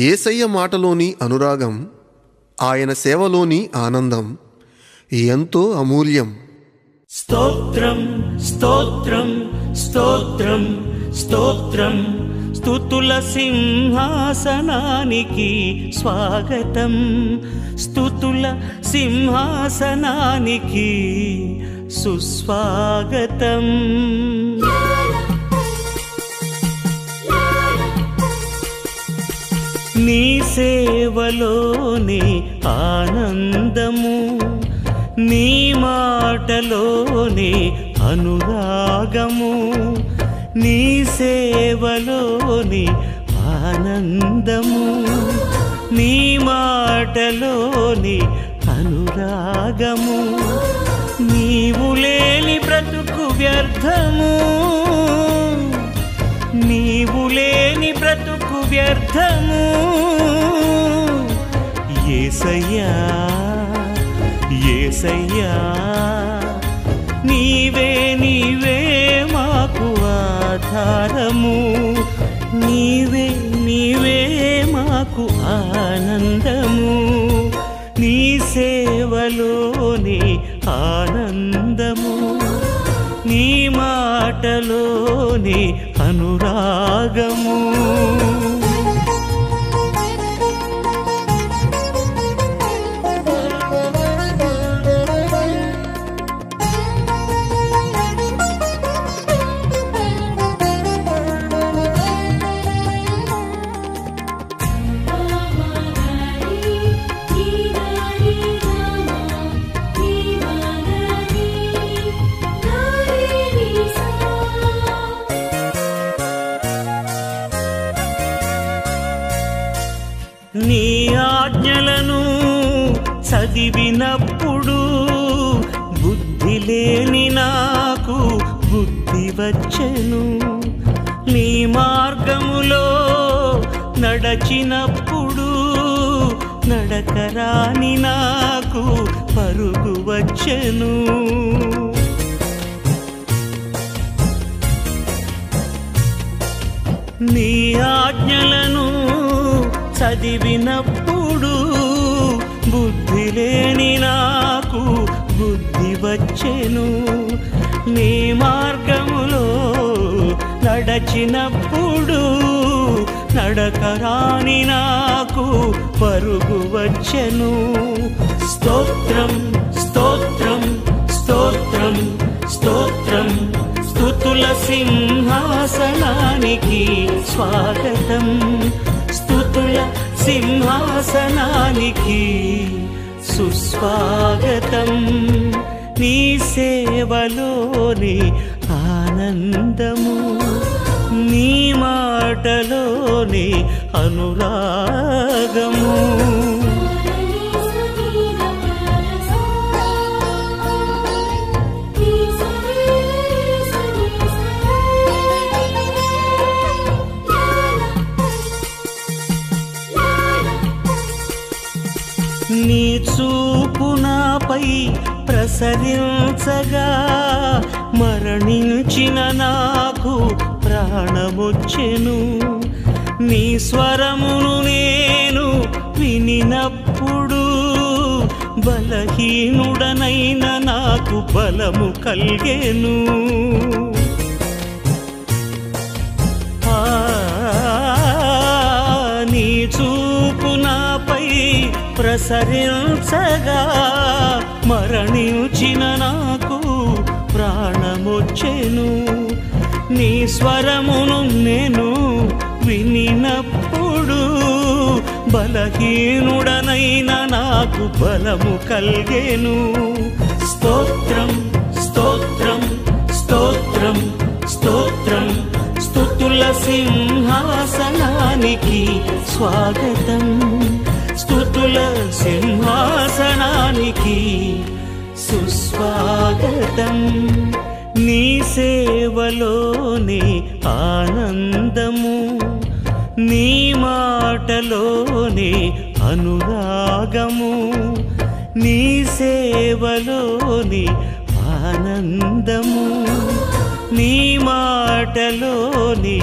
యేసయ్య మాటలోని అనురాగం, ఆయన సేవలోని ఆనందం ఎంతో అమూల్యం. స్తోత్రం స్తోత్రం స్తోత్రం స్తోత్రం, స్తుతుల సింహాసనానికి స్వాగతం, స్తుతుల సింహాసనానికి సుస్వాగతం. నీ సేవలోనే ఆనందము, నీ మాటలోనే అనురాగము, నీ సేవలోనే ఆనందము, నీ మాటలోనే అనురాగము. నీవు లేని బ్రతుకు వ్యర్థము, నీవు లేని బ్రతుకు వ్యర్థము. యేసయ్యా యేసయ్యా, నీవే నీవే మాకు ఆధారము, నీవే నీవే మాకు ఆనందము. నీ సేవలోనే ఆనందము, నీ మాటలోనే అనురాగము. నీ ఆజ్ఞలను చదివినప్పుడు బుద్ధి లేని నాకు బుద్ధి వచ్చెను, నీ మార్గములో నడచినప్పుడు నడకరాని నాకు పరుగు వచ్చెను. నీ ఆజ్ఞలను చదివినప్పుడు బుద్ధి లేని నాకు బుద్ధి వచ్చెను, నీ మార్గములో నడచినప్పుడు నడకరాని నాకు పరుగు వచ్చెను. స్తోత్రం స్తోత్రం స్తోత్రం స్తోత్రం, స్తుతుల సింహాసనానికి స్వాగతం, స్తుతుల సింహాసనానికి సుస్వాగతం. నీ సేవలోని ఆనందము, నీ మాటలోని అనురాగము. నీ చూపు నాపై ప్రసరించగా మరణించిన నాకు ప్రాణమొచ్చెను, నీ స్వరమును నేను వినినప్పుడు బలహీనుడనైన నాకు బలము కలిగెను. నీ చూపు నాపై ప్రసరించగా మరణించిన నాకు ప్రాణమొచ్చెను, నీ స్వరమును నేను వినినప్పుడు బలహీనుడనైన నాకు బలము కలిగెను. స్తోత్రం స్తోత్రం స్తోత్రం స్తోత్రం, స్తుతుల సింహాసనానికి స్వాగతం, స్తుతుల సింహాసనానికి సుస్వాగతం. నీ సేవలోనే ఆనందము, నీ మాటలోనే అనురాగము, నీ సేవలోనే ఆనందము, నీ మాటలోనే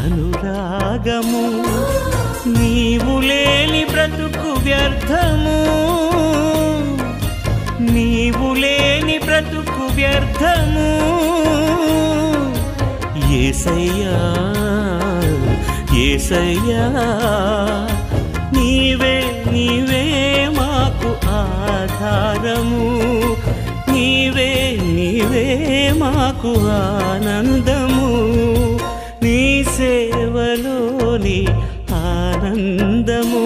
అనురాగము. నీవు లేని బ్రతుకు వ్యర్థము, నీవు లేని బ్రతుకు వ్యర్థము. యేసయ్యా యేసయ్యా నీవే నీవే మాకు ఆధారము, నీవే నీవే మాకు ఆనందము. నీ సేవలోని ఆనందము,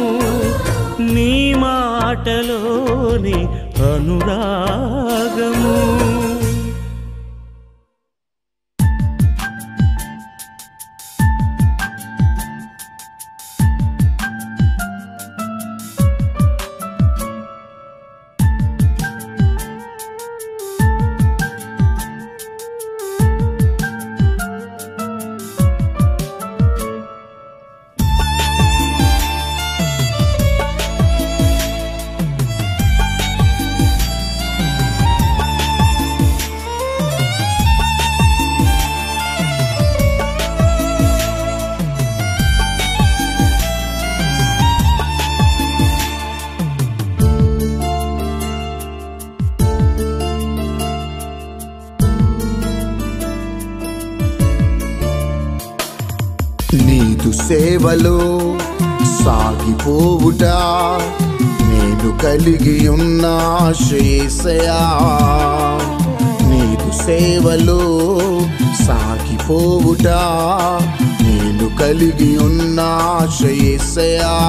నీ మాటలోని అనురాగము. నీదు సేవలో సాగిపోవుట నేను కలిగి ఉన్న యేసయ్యా. నీదు సేవలో సాగిపోవుట నేను కలిగి ఉన్న యేసయ్యా.